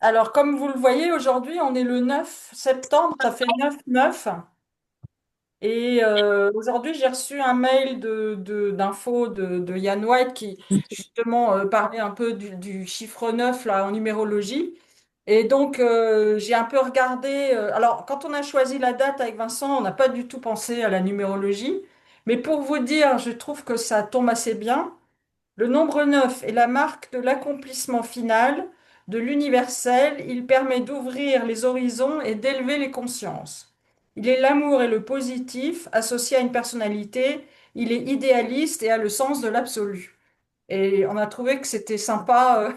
Alors, comme vous le voyez, aujourd'hui, on est le 9 septembre, ça fait 9/9. Et aujourd'hui, j'ai reçu un mail d'info de Ian White qui, justement, parlait un peu du chiffre 9 là, en numérologie. Et donc, j'ai un peu regardé. Alors, quand on a choisi la date avec Vincent, on n'a pas du tout pensé à la numérologie. Mais pour vous dire, je trouve que ça tombe assez bien. Le nombre 9 est la marque de l'accomplissement final, de l'universel. Il permet d'ouvrir les horizons et d'élever les consciences. Il est l'amour et le positif associé à une personnalité. Il est idéaliste et a le sens de l'absolu. Et on a trouvé que c'était sympa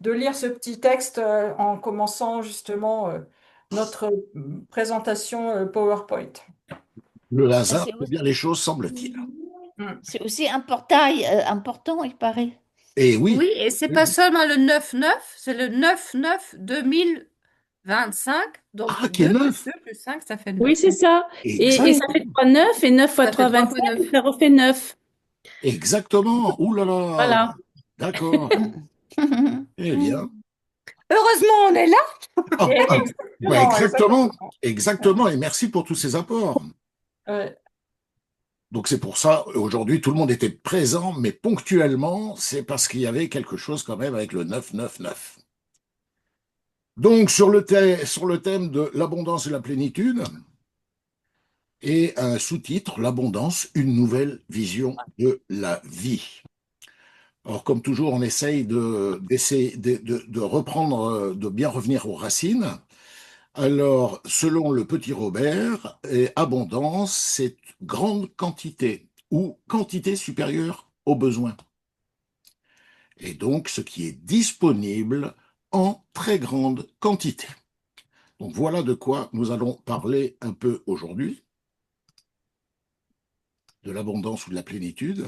de lire ce petit texte en commençant justement notre présentation PowerPoint. Le Mais hasard fait bien les choses, semble-t-il. Mm. c'est aussi important, il paraît. Et oui, Oui, et c'est pas seulement le 9/9, c'est le 9/9/2025. Donc ah, qui est 2 plus neuf. 2 plus 5, ça fait Oui, 9. c'est ça. Et Exact, ça fait 3 9 et 9 fois Ça fait 3 3 fois 25, 9. ça refait 9. exactement. Ouh là là. Voilà. D'accord. Eh bien. Heureusement, on est là. Ah, ah, bah, Exactement, exactement. exactement. Exactement. Et merci pour tous ces apports. Ouais. Donc c'est pour ça, aujourd'hui, tout le monde était présent, mais ponctuellement, c'est parce qu'il y avait quelque chose quand même avec le 999. Donc sur le thème de l'abondance et la plénitude, et un sous-titre, l'abondance, une nouvelle vision de la vie. Alors, comme toujours, on essaye d'essayer de reprendre, de bien revenir aux racines. Alors, selon le petit Robert, abondance, c'est grande quantité ou quantité supérieure aux besoins. Et donc, ce qui est disponible en très grande quantité. Donc, voilà de quoi nous allons parler un peu aujourd'hui, de l'abondance ou de la plénitude.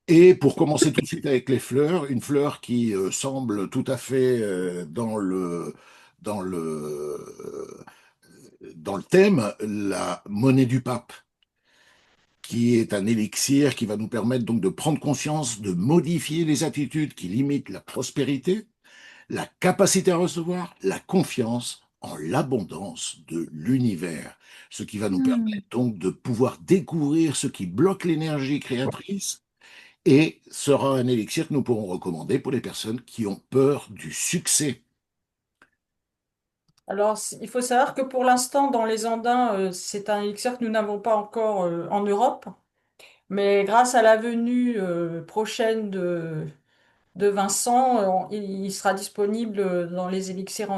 Et pour commencer tout de suite avec les fleurs, une fleur qui semble tout à fait dans le, dans le thème, la monnaie du pape, qui est un élixir qui va nous permettre donc de prendre conscience, de modifier les attitudes qui limitent la prospérité, la capacité à recevoir, la confiance en l'abondance de l'univers, ce qui va nous Hmm. permettre donc de pouvoir découvrir ce qui bloque l'énergie créatrice et sera un élixir que nous pourrons recommander pour les personnes qui ont peur du succès. Alors, il faut savoir que pour l'instant, dans les Andins, c'est un élixir que nous n'avons pas encore en Europe, mais grâce à la venue prochaine de Vincent, il sera disponible dans les élixirs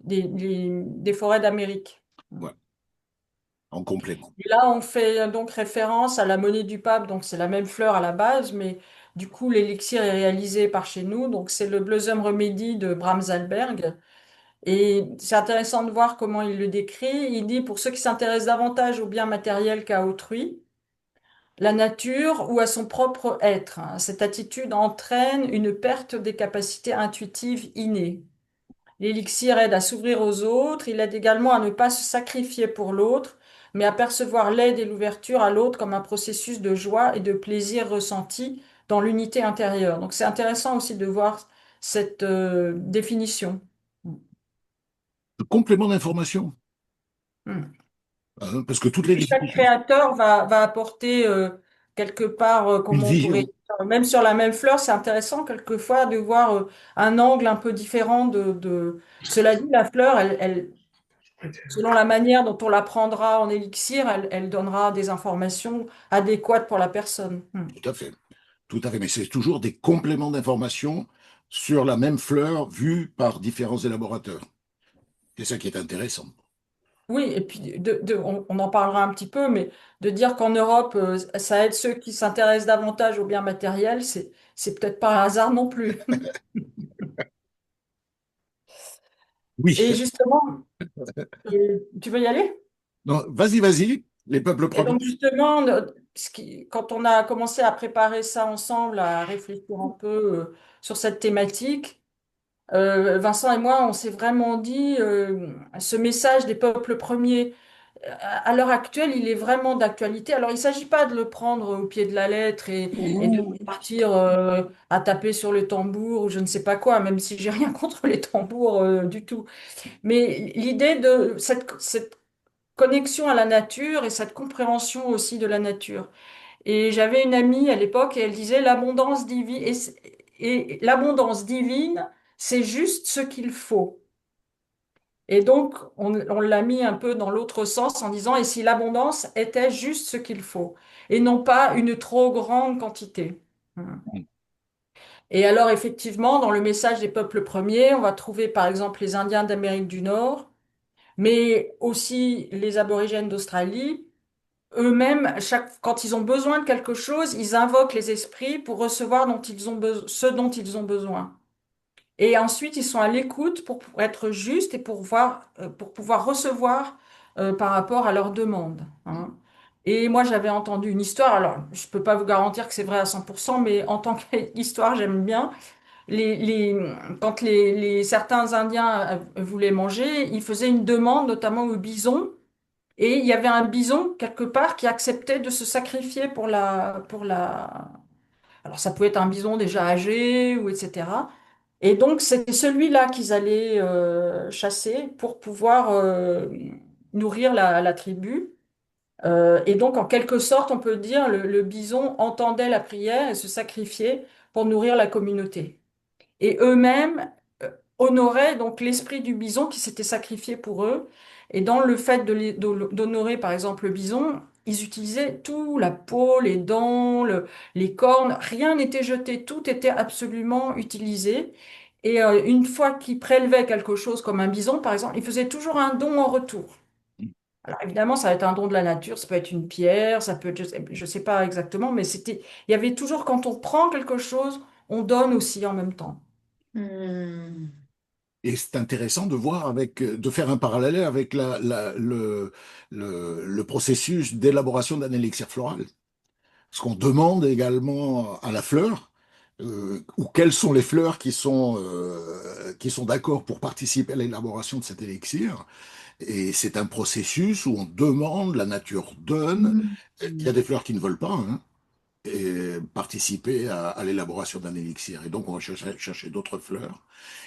des forêts d'Amérique. Voilà, en complément. Et là, on fait donc référence à la monnaie du pape, donc c'est la même fleur à la base, mais du coup, l'élixir est réalisé par chez nous, donc c'est le Blossom Remedy de Bramsalberg. Et c'est intéressant de voir comment il le décrit. Il dit, pour ceux qui s'intéressent davantage au bien matériel qu'à autrui, la nature ou à son propre être, hein, cette attitude entraîne une perte des capacités intuitives innées. L'élixir aide à s'ouvrir aux autres, il aide également à ne pas se sacrifier pour l'autre, mais à percevoir l'aide et l'ouverture à l'autre comme un processus de joie et de plaisir ressenti dans l'unité intérieure. Donc c'est intéressant aussi de voir cette définition. Le complément d'information, Hmm. hein, parce que toutes Et les puis chaque définitions, créateur va apporter quelque part, une comment on pourrait, vision, même sur la même fleur, c'est intéressant quelquefois de voir un angle un peu différent Cela dit, la fleur, selon la manière dont on la prendra en élixir, elle donnera des informations adéquates pour la personne. Hmm. tout à fait, tout à fait, mais c'est toujours des compléments d'information sur la même fleur vue par différents élaborateurs. C'est ça qui est intéressant. Oui, et puis on en parlera un petit peu, mais de dire qu'en Europe, ça aide ceux qui s'intéressent davantage aux biens matériels, c'est peut-être pas un hasard non plus. Oui, Et justement, tu veux y aller? non, vas-y, vas-y, les peuples Et donc premiers. justement, quand on a commencé à préparer ça ensemble, à réfléchir un peu sur cette thématique, Vincent et moi, on s'est vraiment dit, ce message des peuples premiers à l'heure actuelle, il est vraiment d'actualité. Alors, il ne s'agit pas de le prendre au pied de la lettre et de partir à taper sur le tambour ou je ne sais pas quoi, même si j'ai rien contre les tambours du tout. Mais l'idée de cette connexion à la nature et cette compréhension aussi de la nature. Et j'avais une amie à l'époque et elle disait l'abondance divine et l'abondance divine, c'est juste ce qu'il faut. Et donc, on l'a mis un peu dans l'autre sens en disant, et si l'abondance était juste ce qu'il faut, et non pas une trop grande quantité. Et alors, effectivement, dans le message des peuples premiers, on va trouver par exemple les Indiens d'Amérique du Nord, mais aussi les aborigènes d'Australie. Eux-mêmes, quand ils ont besoin de quelque chose, ils invoquent les esprits pour recevoir ce dont ils ont besoin. Et ensuite, ils sont à l'écoute pour être justes et pour pouvoir recevoir par rapport à leurs demandes, hein. Et moi, j'avais entendu une histoire, alors je ne peux pas vous garantir que c'est vrai à 100%, mais en tant qu'histoire, j'aime bien. Quand certains Indiens voulaient manger, ils faisaient une demande, notamment au bison, et il y avait un bison quelque part qui acceptait de se sacrifier alors ça pouvait être un bison déjà âgé ou etc. Et donc c'était celui-là qu'ils allaient chasser pour pouvoir nourrir la tribu. Et donc en quelque sorte, on peut dire le bison entendait la prière et se sacrifiait pour nourrir la communauté. Et eux-mêmes honoraient donc l'esprit du bison qui s'était sacrifié pour eux. Et dans le fait d'honorer par exemple le bison, ils utilisaient tout, la peau, les dents, les cornes, rien n'était jeté, tout était absolument utilisé. Et une fois qu'ils prélevaient quelque chose comme un bison, par exemple, ils faisaient toujours un don en retour. Alors évidemment, ça va être un don de la nature, ça peut être une pierre, ça peut être, je sais pas exactement, mais il y avait toujours, quand on prend quelque chose, on donne aussi en même temps. Hmm. Et c'est intéressant de voir de faire un parallèle avec le processus d'élaboration d'un élixir floral. Parce qu'on demande également à la fleur, ou quelles sont les fleurs qui sont d'accord pour participer à l'élaboration de cet élixir. Et c'est un processus où on demande, la nature donne. Il y a des fleurs qui ne veulent pas, hein, et participer à l'élaboration d'un élixir. Et donc, on va chercher d'autres fleurs.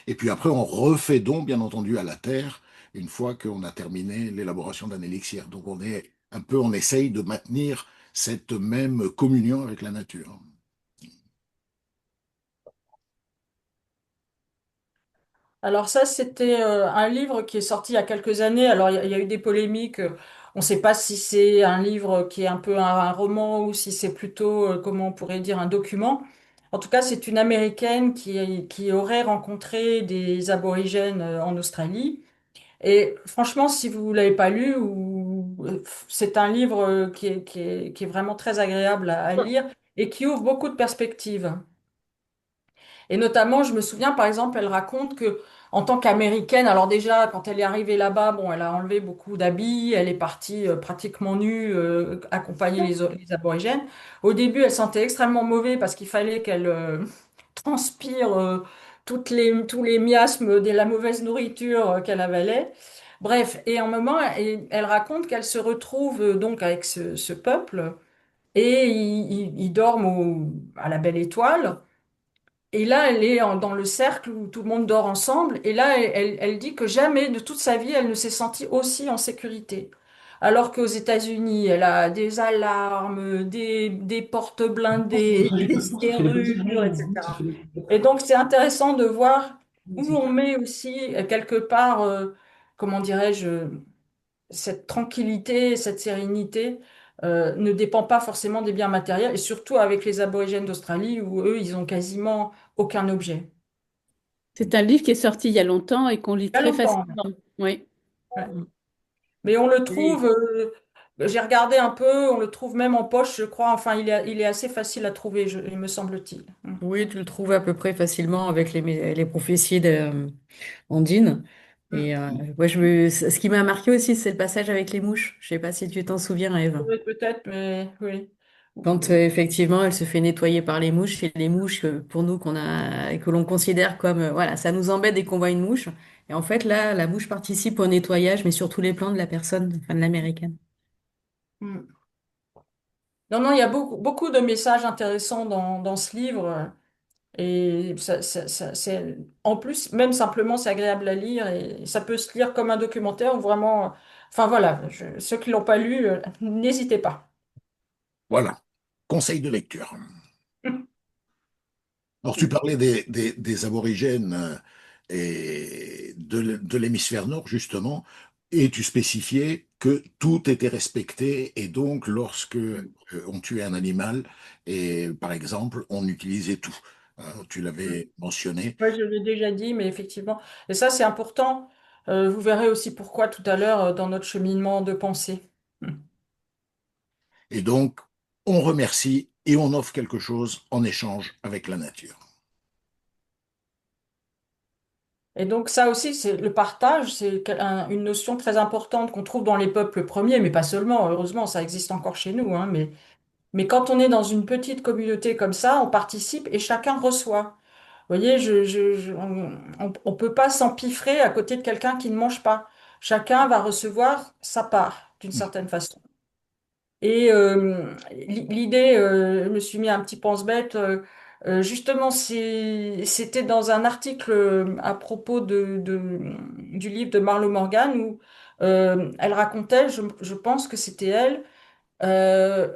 Et puis après, on refait don, bien entendu, à la terre, une fois qu'on a terminé l'élaboration d'un élixir. Donc, on essaye de maintenir cette même communion avec la nature. Alors ça, c'était un livre qui est sorti il y a quelques années. Alors il y a eu des polémiques. On ne sait pas si c'est un livre qui est un peu un roman ou si c'est plutôt, comment on pourrait dire, un document. En tout cas, c'est une Américaine qui aurait rencontré des aborigènes en Australie. Et franchement, si vous l'avez pas lu, c'est un livre qui est vraiment très agréable à lire et qui ouvre beaucoup de perspectives. Et notamment, je me souviens, par exemple, elle raconte que en tant qu'Américaine, alors déjà, quand elle est arrivée là-bas, bon, elle a enlevé beaucoup d'habits, elle est partie pratiquement nue, accompagner les aborigènes. Au début, elle sentait extrêmement mauvais parce qu'il fallait qu'elle transpire tous les miasmes de la mauvaise nourriture qu'elle avalait. Bref, et en moment, elle raconte qu'elle se retrouve donc avec ce peuple et ils dorment à la belle étoile. Et là, elle est dans le cercle où tout le monde dort ensemble. Et là, elle dit que jamais de toute sa vie, elle ne s'est sentie aussi en sécurité. Alors qu'aux États-Unis, elle a des alarmes, des portes blindées, des serrures, etc. Et donc, c'est intéressant de voir où on met aussi, quelque part, comment dirais-je, cette tranquillité, cette sérénité ne dépend pas forcément des biens matériels, et surtout avec les aborigènes d'Australie où eux, ils ont quasiment aucun objet. C'est un livre qui est sorti il y a longtemps et qu'on lit Il y a très longtemps. facilement. Oui. Ouais. Mais on le Oui. trouve, j'ai regardé un peu, on le trouve même en poche, je crois. Enfin, il est assez facile à trouver, il me semble-t-il. Oui, tu le trouves à peu près facilement avec les prophéties d'Ondine. Mm. Et ouais, ce qui m'a marqué aussi, c'est le passage avec les mouches. Je sais pas si tu t'en souviens, Ève. Oui, peut-être, mais oui. Quand effectivement elle se fait nettoyer par les mouches, et les mouches, pour nous que l'on considère comme voilà, ça nous embête dès qu'on voit une mouche. Et en fait là, la mouche participe au nettoyage, mais sur tous les plans de la personne, enfin de l'américaine. Mm. Non, non, il y a beaucoup de messages intéressants dans ce livre. Et en plus, même simplement, c'est agréable à lire et ça peut se lire comme un documentaire ou vraiment. Enfin voilà, ceux qui l'ont pas lu, n'hésitez pas. Voilà, conseil de lecture. Alors, tu parlais des aborigènes et de l'hémisphère nord, justement, et tu spécifiais que tout était respecté, et donc, lorsque on tuait un animal, et par exemple, on utilisait tout. Tu l'avais mentionné. Ouais, je l'ai déjà dit, mais effectivement, et ça c'est important. Vous verrez aussi pourquoi tout à l'heure dans notre cheminement de pensée. Et donc, on remercie et on offre quelque chose en échange avec la nature. Et donc ça aussi, c'est le partage, c'est une notion très importante qu'on trouve dans les peuples premiers, mais pas seulement. Heureusement, ça existe encore chez nous, hein, mais quand on est dans une petite communauté comme ça, on participe et chacun reçoit. Vous voyez, on peut pas s'empiffrer à côté de quelqu'un qui ne mange pas. Chacun va recevoir sa part, d'une certaine façon. Et l'idée, je me suis mis un petit pense-bête. Justement, c'était dans un article à propos du livre de Marlo Morgan où elle racontait, je pense que c'était elle, euh,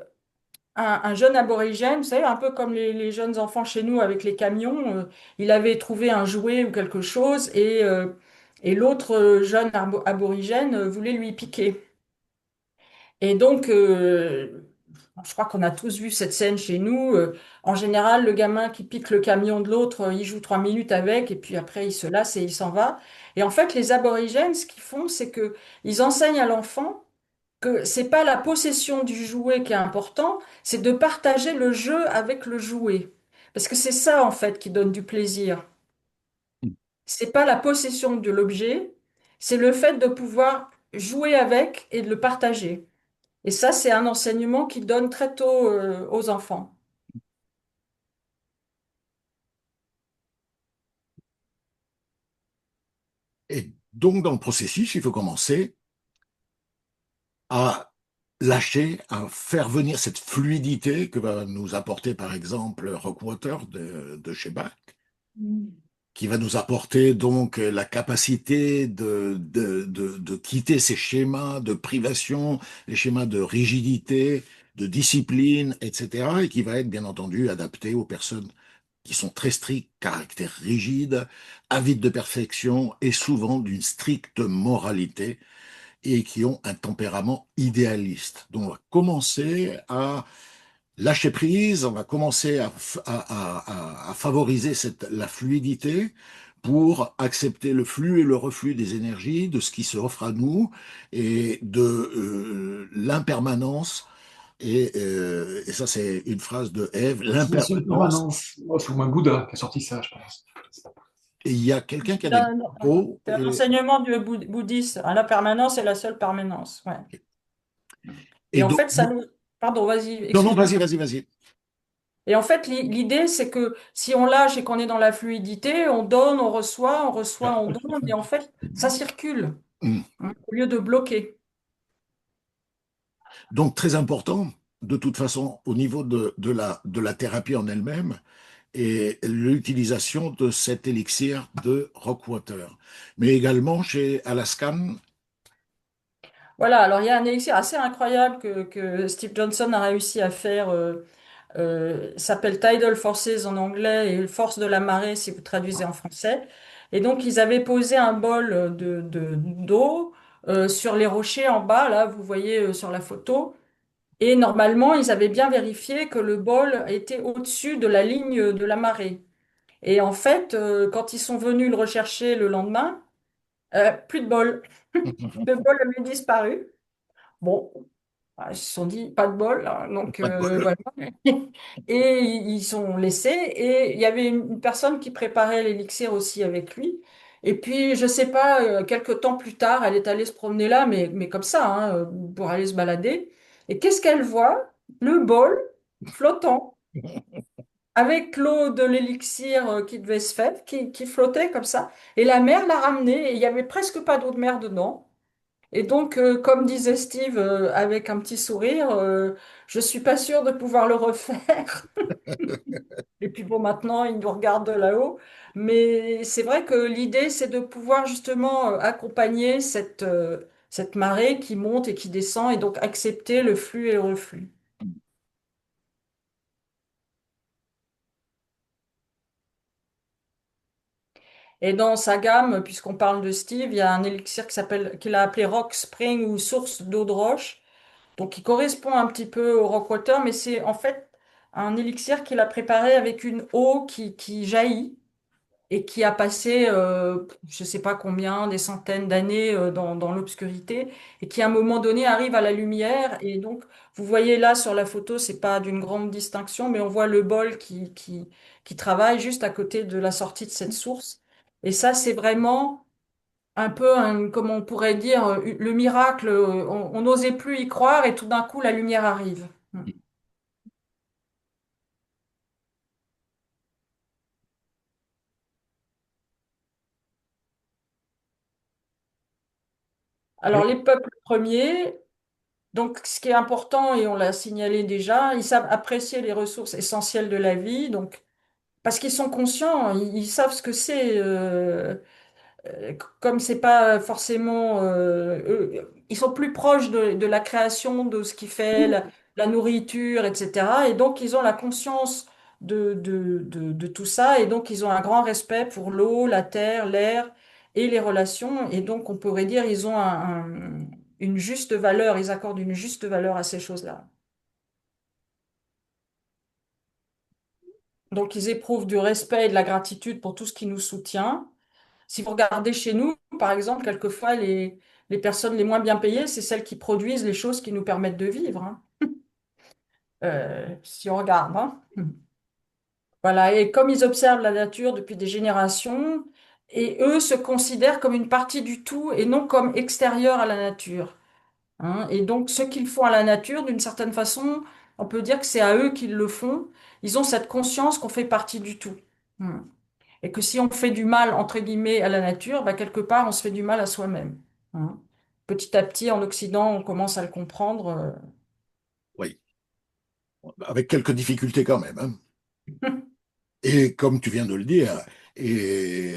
un jeune aborigène, vous savez, un peu comme les jeunes enfants chez nous avec les camions, il avait trouvé un jouet ou quelque chose et l'autre jeune aborigène voulait lui piquer. Et donc, je crois qu'on a tous vu cette scène chez nous. En général, le gamin qui pique le camion de l'autre, il joue 3 minutes avec, et puis après, il se lasse et il s'en va. Et en fait, les aborigènes, ce qu'ils font, c'est que ils enseignent à l'enfant que c'est pas la possession du jouet qui est important, c'est de partager le jeu avec le jouet. Parce que c'est ça, en fait, qui donne du plaisir. C'est pas la possession de l'objet, c'est le fait de pouvoir jouer avec et de le partager. Et ça, c'est un enseignement qu'ils donnent très tôt, aux enfants. Et donc, dans le processus, il faut commencer à lâcher, à faire venir cette fluidité que va nous apporter, par exemple, Rockwater de chez Bach, Mm. qui va nous apporter donc la capacité de quitter ces schémas de privation, les schémas de rigidité, de discipline, etc., et qui va être bien entendu adapté aux personnes qui sont très strictes, caractère rigide, avides de perfection et souvent d'une stricte moralité et qui ont un tempérament idéaliste. Donc on va commencer à lâcher prise, on va commencer à favoriser la fluidité pour accepter le flux et le reflux des énergies, de ce qui se offre à nous et de l'impermanence. Et ça, c'est une phrase de Ève, C'est la seule l'impermanence. permanence. Oh, c'est au moins Bouddha qui a sorti ça, je pense. Et il y a quelqu'un qui a C'est des un, gros. c'est un enseignement du bouddhiste, hein. La permanence est la seule permanence. Ouais. Et Et en donc, fait, ça nous... Pardon, vas-y, non, non, excuse-moi. vas-y, vas-y, vas-y. Et en fait, l'idée, c'est que si on lâche et qu'on est dans la fluidité, on donne, on reçoit, on donne, et en fait, ça circule, Hum. hein, au lieu de bloquer. Donc, très important, de toute façon, au niveau de la thérapie en elle-même, et l'utilisation de cet élixir de Rockwater. Mais également chez Alaskan, Voilà, alors il y a un élixir assez incroyable que Steve Johnson a réussi à faire, s'appelle Tidal Forces en anglais et Force de la marée si vous traduisez en français. Et donc ils avaient posé un bol d'eau sur les rochers en bas, là vous voyez sur la photo. Et normalement ils avaient bien vérifié que le bol était au-dessus de la ligne de la marée. Et en fait, quand ils sont venus le rechercher le lendemain, plus de bol. Le bol avait disparu. Bon, ils se sont dit, pas de bol, hein. Donc pas de bol. voilà. Et ils sont laissés. Et il y avait une personne qui préparait l'élixir aussi avec lui. Et puis, je sais pas, quelques temps plus tard, elle est allée se promener là, mais comme ça, hein, pour aller se balader. Et qu'est-ce qu'elle voit? Le bol. flottant, avec l'eau de l'élixir qui devait se faire, qui flottait comme ça. Et la mer l'a ramené, et il y avait presque pas d'eau de mer dedans. Et donc, comme disait Steve, avec un petit sourire, je suis pas sûre de pouvoir le refaire. Et puis bon, maintenant, il nous regarde de là-haut. Mais c'est vrai que l'idée, c'est de pouvoir justement accompagner cette marée qui monte et qui descend, et donc accepter le flux et le reflux. Et dans sa gamme, puisqu'on parle de Steve, il y a un élixir qu'il a appelé Rock Spring ou source d'eau de roche. Donc, il correspond un petit peu au Rockwater, mais c'est en fait un élixir qu'il a préparé avec une eau qui jaillit et qui a passé, je ne sais pas combien, des centaines d'années dans l'obscurité et qui, à un moment donné, arrive à la lumière. Et donc, vous voyez là sur la photo, c'est pas d'une grande distinction, mais on voit le bol qui travaille juste à côté de la sortie de cette source. Et ça, c'est vraiment un peu, comme on pourrait dire, le miracle. On n'osait plus y croire et tout d'un coup, la lumière arrive. Alors, Oui, les peuples premiers, donc ce qui est important, et on l'a signalé déjà, ils savent apprécier les ressources essentielles de la vie, donc, parce qu'ils sont conscients, ils savent ce que c'est. Comme c'est pas forcément ils sont plus proches de la création de ce qui fait la nourriture, etc. Et donc ils ont la conscience de tout ça, et donc ils ont un grand respect pour l'eau, la terre, l'air et les relations. Et donc on pourrait dire ils ont une juste valeur, ils accordent une juste valeur à ces choses-là. Donc ils éprouvent du respect et de la gratitude pour tout ce qui nous soutient. Si vous regardez chez nous, par exemple, quelquefois, les personnes les moins bien payées, c'est celles qui produisent les choses qui nous permettent de vivre, hein. Si on regarde, hein. Voilà, et comme ils observent la nature depuis des générations, et eux se considèrent comme une partie du tout et non comme extérieurs à la nature, hein. Et donc, ce qu'ils font à la nature, d'une certaine façon, on peut dire que c'est à eux qu'ils le font. Ils ont cette conscience qu'on fait partie du tout. Hmm. Et que si on fait du mal, entre guillemets, à la nature, bah, quelque part, on se fait du mal à soi-même, hein. Petit à petit, en Occident, on commence à le comprendre. oui, avec quelques difficultés quand même, hein. Et comme tu viens de le dire, et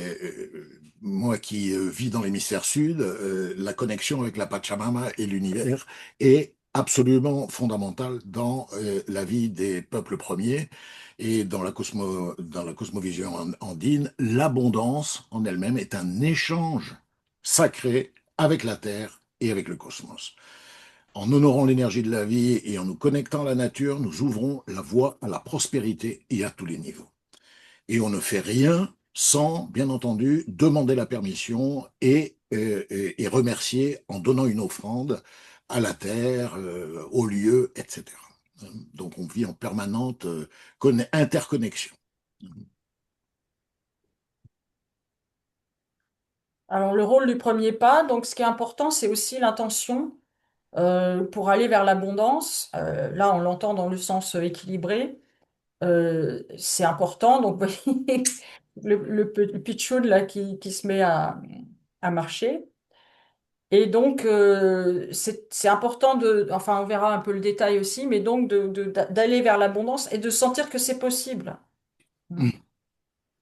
moi qui vis dans l'hémisphère sud, la connexion avec la Pachamama et l'univers est absolument fondamentale dans la vie des peuples premiers et dans la cosmovision andine. L'abondance en elle-même est un échange sacré avec la Terre et avec le cosmos. En honorant l'énergie de la vie et en nous connectant à la nature, nous ouvrons la voie à la prospérité et à tous les niveaux. Et on ne fait rien sans, bien entendu, demander la permission et remercier en donnant une offrande à la terre, au lieu, etc. Donc on vit en permanente interconnexion. Alors, le rôle du premier pas, donc ce qui est important, c'est aussi l'intention pour aller vers l'abondance. Là, on l'entend dans le sens équilibré. C'est important. Donc, vous voyez, le pitchoun là qui se met à marcher. Et donc, c'est important enfin, on verra un peu le détail aussi, mais donc d'aller vers l'abondance et de sentir que c'est possible. Mm.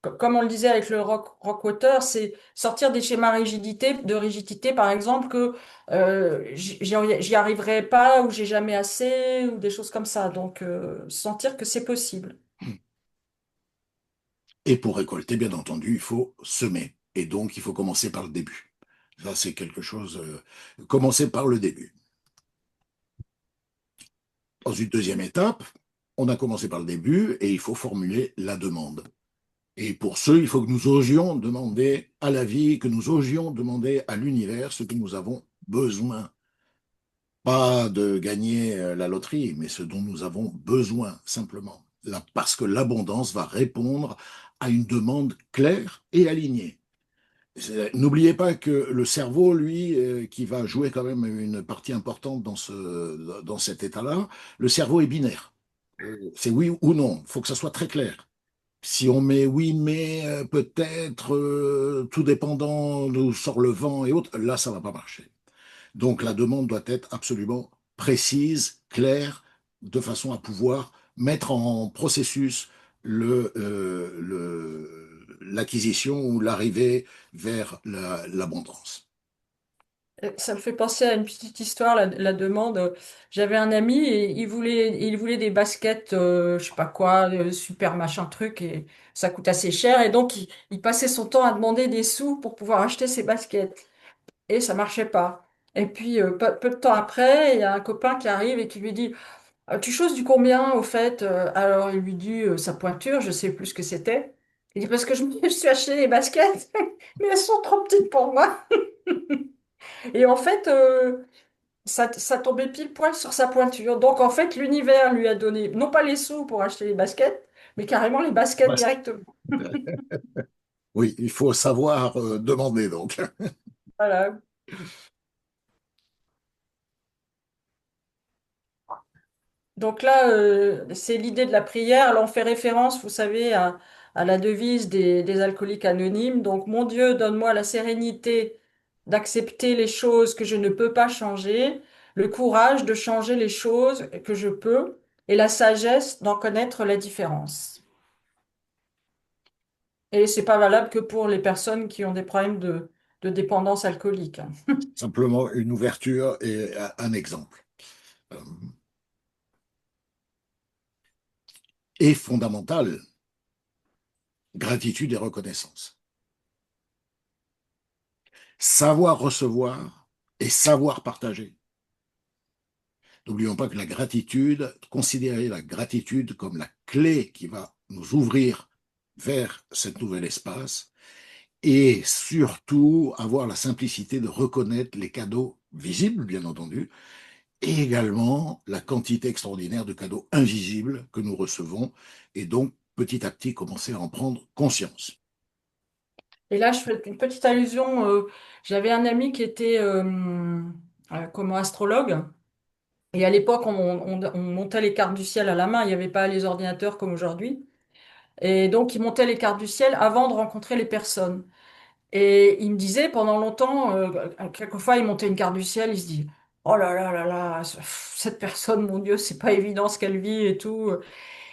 Comme on le disait avec le Rockwater, c'est sortir des schémas de rigidité, par exemple, que j'y arriverai pas ou j'ai jamais assez ou des choses comme ça. Donc, sentir que c'est possible. Et pour récolter, bien entendu, il faut semer. Et donc, il faut commencer par le début. Ça, c'est quelque chose. Commencer par le début. Dans une deuxième étape, on a commencé par le début et il faut formuler la demande. Et pour ce, il faut que nous osions demander à la vie, que nous osions demander à l'univers ce que nous avons besoin. Pas de gagner la loterie, mais ce dont nous avons besoin, simplement. Là, parce que l'abondance va répondre à une demande claire et alignée. N'oubliez pas que le cerveau, lui, qui va jouer quand même une partie importante dans cet état-là, le cerveau est binaire. C'est oui ou non. Il faut que ça soit très clair. Si on met oui, mais peut-être, tout dépendant d'où sort le vent et autres, là, ça va pas marcher. Donc la demande doit être absolument précise, claire, de façon à pouvoir mettre en processus l'acquisition ou l'arrivée vers l'abondance. Ça me fait penser à une petite histoire, la demande. J'avais un ami et il voulait des baskets, je sais pas quoi, super machin truc, et ça coûte assez cher. Et donc, il passait son temps à demander des sous pour pouvoir acheter ses baskets. Et ça marchait pas. Et puis, peu de temps après, il y a un copain qui arrive et qui lui dit, Tu choses du combien au fait? Alors, il lui dit sa pointure, je sais plus ce que c'était. Il dit, parce que je suis acheté des baskets, mais elles sont trop petites pour moi. Et en fait, ça tombait pile poil sur sa pointure. Donc en fait, l'univers lui a donné, non pas les sous pour acheter les baskets, mais carrément les baskets Parce- directement. Oui, il faut savoir demander donc. Voilà. Donc là, c'est l'idée de la prière. Là, on fait référence, vous savez, à la devise des alcooliques anonymes. Donc, mon Dieu, donne-moi la sérénité d'accepter les choses que je ne peux pas changer, le courage de changer les choses que je peux, et la sagesse d'en connaître la différence. Et c'est pas valable que pour les personnes qui ont des problèmes de dépendance alcoolique, hein. Simplement une ouverture et un exemple. Euh, Et fondamental, gratitude et reconnaissance. Savoir recevoir et savoir partager. N'oublions pas que la gratitude, considérer la gratitude comme la clé qui va nous ouvrir vers cet nouvel espace et surtout avoir la simplicité de reconnaître les cadeaux visibles, bien entendu, et également la quantité extraordinaire de cadeaux invisibles que nous recevons et donc petit à petit commencer à en prendre conscience. Et là, je fais une petite allusion. J'avais un ami qui était comme astrologue. Et à l'époque, on montait les cartes du ciel à la main. Il n'y avait pas les ordinateurs comme aujourd'hui. Et donc, il montait les cartes du ciel avant de rencontrer les personnes. Et il me disait pendant longtemps, quelquefois, il montait une carte du ciel, il se dit, oh là là là là, cette personne, mon Dieu, c'est pas évident ce qu'elle vit et tout.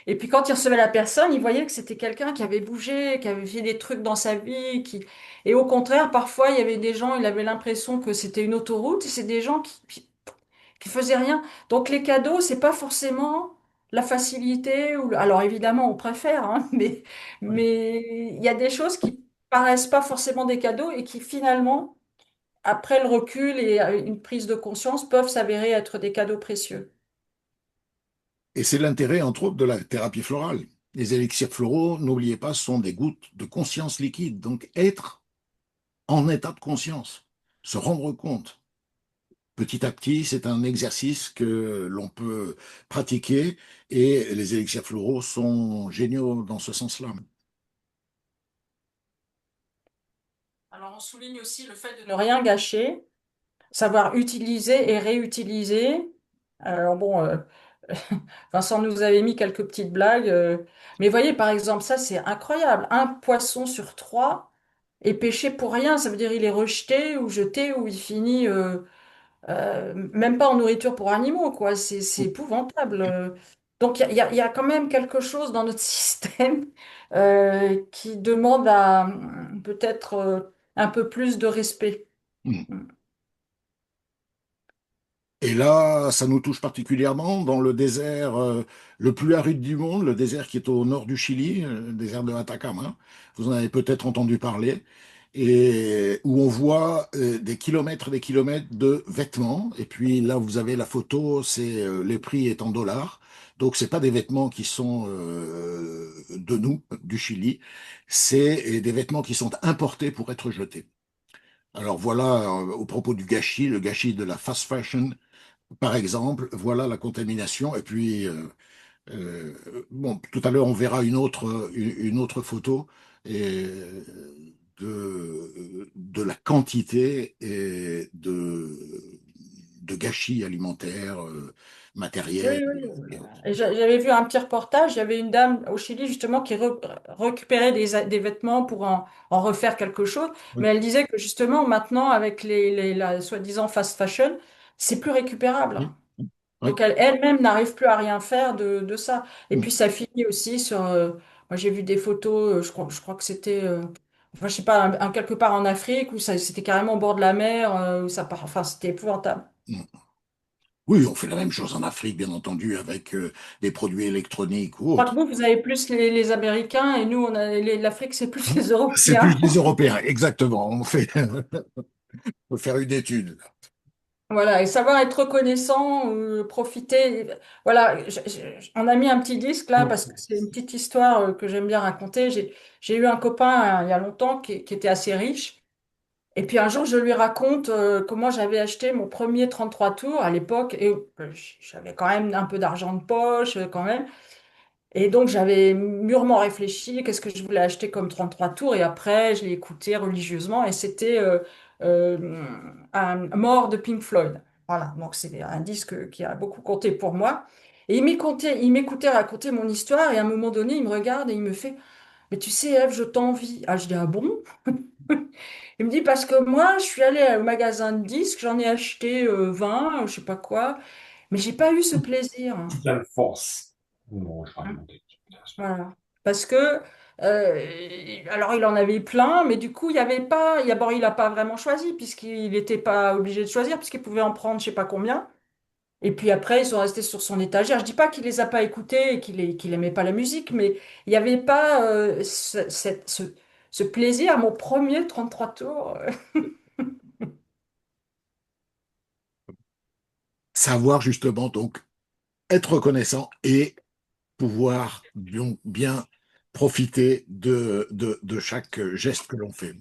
Et puis quand il recevait la personne, il voyait que c'était quelqu'un qui avait bougé, qui avait fait des trucs dans sa vie, qui... Et au contraire, parfois, il y avait des gens, il avait l'impression que c'était une autoroute, et c'est des gens qui faisaient rien. Donc les cadeaux, c'est pas forcément la facilité, ou... Alors évidemment, on préfère, hein, mais il y a des choses qui paraissent pas forcément des cadeaux et qui finalement, après le recul et une prise de conscience, peuvent s'avérer être des cadeaux précieux. Et c'est l'intérêt, entre autres, de la thérapie florale. Les élixirs floraux, n'oubliez pas, sont des gouttes de conscience liquide. Donc être en état de conscience, se rendre compte. Petit à petit, c'est un exercice que l'on peut pratiquer et les élixirs floraux sont géniaux dans ce sens-là. Alors on souligne aussi le fait de ne rien gâcher, savoir utiliser et réutiliser. Alors bon, Vincent nous avait mis quelques petites blagues, mais voyez par exemple, ça c'est incroyable. Un poisson sur trois est pêché pour rien, ça veut dire il est rejeté ou jeté ou il finit même pas en nourriture pour animaux, quoi. C'est épouvantable. Donc il y a quand même quelque chose dans notre système qui demande à peut-être un peu plus de respect. Et là, ça nous touche particulièrement dans le désert le plus aride du monde, le désert qui est au nord du Chili, le désert de Atacama. Vous en avez peut-être entendu parler. Et où on voit des kilomètres de vêtements. Et puis là, vous avez la photo, c'est les prix est en dollars. Donc, c'est pas des vêtements qui sont de nous, du Chili. C'est des vêtements qui sont importés pour être jetés. Alors voilà, au propos du gâchis, le gâchis de la fast fashion, par exemple, voilà la contamination. Et puis, euh, bon, tout à l'heure, on verra une autre photo et de la quantité et de gâchis alimentaires, Oui, matériels oui. et autres. Et j'avais vu un petit reportage, il y avait une dame au Chili justement qui récupérait des vêtements pour en refaire quelque chose, mais Oui, elle disait que justement maintenant avec la soi-disant fast fashion, c'est plus récupérable. oui, oui. Donc elle-même n'arrive plus à rien faire de ça. Et Mm. puis ça finit aussi sur, moi j'ai vu des photos, je crois que c'était, enfin je sais pas, quelque part en Afrique où c'était carrément au bord de la mer, où ça part, enfin c'était épouvantable. Mm. Oui, on fait la même chose en Afrique, bien entendu, avec des produits électroniques ou Je crois que autres. vous avez plus les Américains et nous, l'Afrique, c'est plus les C'est plus Européens. les Européens, exactement. On fait, faut faire une étude. Voilà, et savoir être reconnaissant, profiter. Voilà, on a mis un petit disque là parce que c'est une petite histoire que j'aime bien raconter. J'ai eu un copain il y a longtemps qui était assez riche. Et puis un jour, je lui raconte comment j'avais acheté mon premier 33 tours à l'époque. Et j'avais quand même un peu d'argent de poche quand même. Et donc, j'avais mûrement réfléchi, qu'est-ce que je voulais acheter comme 33 tours, et après, je l'ai écouté religieusement, et c'était euh, un mort de Pink Floyd. Voilà, donc c'est un disque qui a beaucoup compté pour moi. Et il m'écoutait raconter mon histoire, et à un moment donné, il me regarde et il me fait, mais tu sais, Ève, je t'envie. Ah, je dis, ah bon? Il me dit, parce que moi, je suis allée au magasin de disques, j'en ai acheté 20, je sais pas quoi, mais j'ai pas eu ce plaisir. Toute Alphonse. Non, je vais pas remonter. Voilà. Parce que, alors il en avait plein, mais du coup, il y avait pas, d'abord, il n'a pas vraiment choisi, puisqu'il n'était pas obligé de choisir, puisqu'il pouvait en prendre je sais pas combien. Et puis après, ils sont restés sur son étagère. Je dis pas qu'il les a pas écoutés et qu'il aimait pas la musique, mais il n'y avait pas ce plaisir. Mon premier 33 tours. Savoir justement donc être reconnaissant et pouvoir donc bien profiter de chaque geste que l'on fait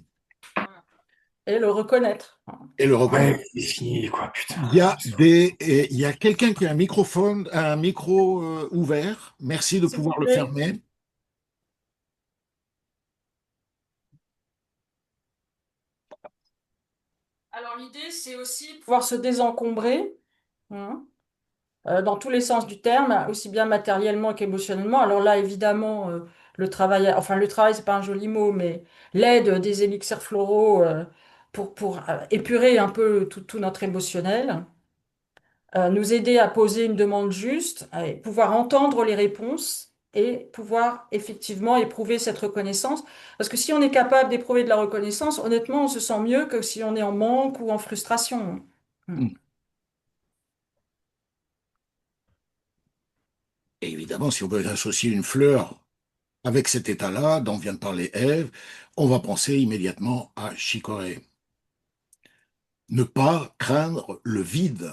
Et le reconnaître. et le reconnaître. Ouais, c'est fini, quoi, putain. Il y a quelqu'un qui a un micro ouvert. Merci de S'il vous pouvoir le plaît. fermer. Alors l'idée, c'est aussi pouvoir se désencombrer. Hein. Dans tous les sens du terme, aussi bien matériellement qu'émotionnellement. Alors là, évidemment, le travail, c'est pas un joli mot, mais l'aide des élixirs floraux pour épurer un peu tout notre émotionnel, nous aider à poser une demande juste, et pouvoir entendre les réponses et pouvoir effectivement éprouver cette reconnaissance. Parce que si on est capable d'éprouver de la reconnaissance, honnêtement, on se sent mieux que si on est en manque ou en frustration. Hmm. Et évidemment, si on veut associer une fleur avec cet état-là, dont vient de parler Ève, on va penser immédiatement à chicorée. Ne pas craindre le vide.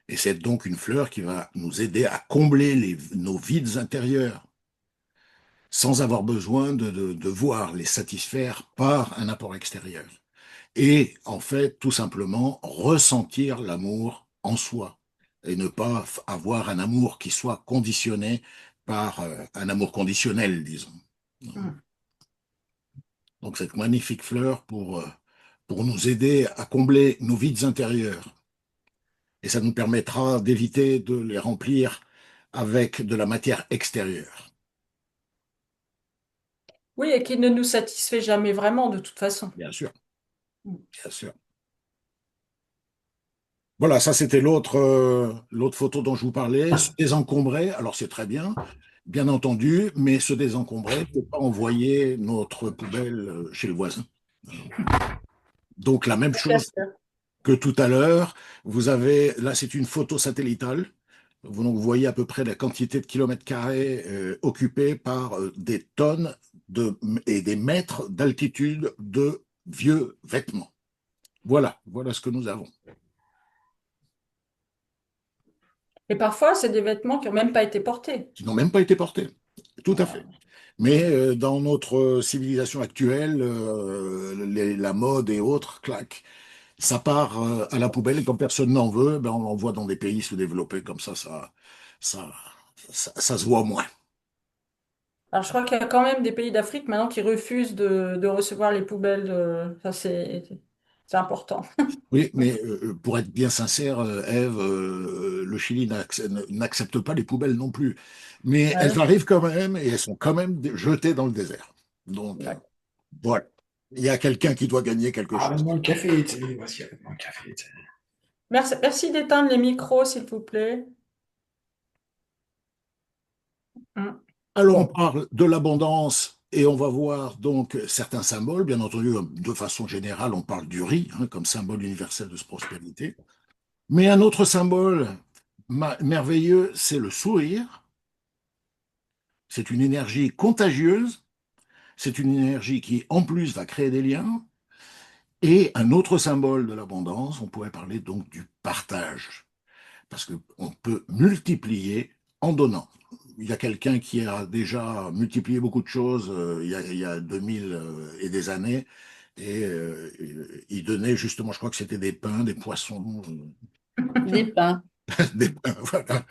Et c'est donc une fleur qui va nous aider à combler nos vides intérieurs, sans avoir besoin de voir les satisfaire par un apport extérieur. Et en fait, tout simplement, ressentir l'amour en soi et ne pas avoir un amour qui soit conditionné par un amour conditionnel, disons. Hmm. Donc cette magnifique fleur pour nous aider à combler nos vides intérieurs. Et ça nous permettra d'éviter de les remplir avec de la matière extérieure. Oui, et qui ne nous satisfait jamais vraiment de toute façon. Bien sûr, Hmm. bien sûr. Voilà, ça c'était l'autre photo dont je vous parlais. Se désencombrer, alors c'est très bien, bien entendu, mais se désencombrer, c'est pas envoyer notre poubelle chez le voisin. Donc la même Bien chose sûr. que tout à l'heure, vous avez, là c'est une photo satellitale. Donc, vous voyez à peu près la quantité de kilomètres carrés occupés par des tonnes et des mètres d'altitude de vieux vêtements. Voilà ce que nous avons. Et parfois, c'est des vêtements qui n'ont même pas été portés. Qui n'ont même pas été portés. Tout à fait. Voilà. Mais dans notre civilisation actuelle, la mode et autres, clac, ça part à la poubelle et quand personne n'en veut, ben, on l'envoie dans des pays sous-développés. Comme ça, ça se voit moins. Alors, je crois qu'il y a quand même des pays d'Afrique maintenant qui refusent de recevoir les poubelles. Ça, c'est important. Oui, mais pour être bien sincère, Ève, le Chili n'accepte pas les poubelles non plus. Mais Ouais, elles arrivent quand même et elles sont quand même jetées dans le désert. Donc, d'accord. voilà. Il y a quelqu'un qui doit gagner quelque Ah, chose. amène-moi le café, tu sais. Voici, amène-moi le café, tu sais. Merci d'éteindre les micros, s'il vous plaît. Mm. Alors, on Bon, parle de l'abondance et on va voir donc certains symboles. Bien entendu, de façon générale, on parle du riz comme symbole universel de prospérité. Mais un autre symbole merveilleux, c'est le sourire. C'est une énergie contagieuse. C'est une énergie qui, en plus, va créer des liens. Et un autre symbole de l'abondance, on pourrait parler donc du partage. Parce qu'on peut multiplier en donnant. Il y a quelqu'un qui a déjà multiplié beaucoup de choses il y a 2000 et des années, et il donnait justement, je crois que c'était des pains, des poissons, Des pains. des pains, voilà.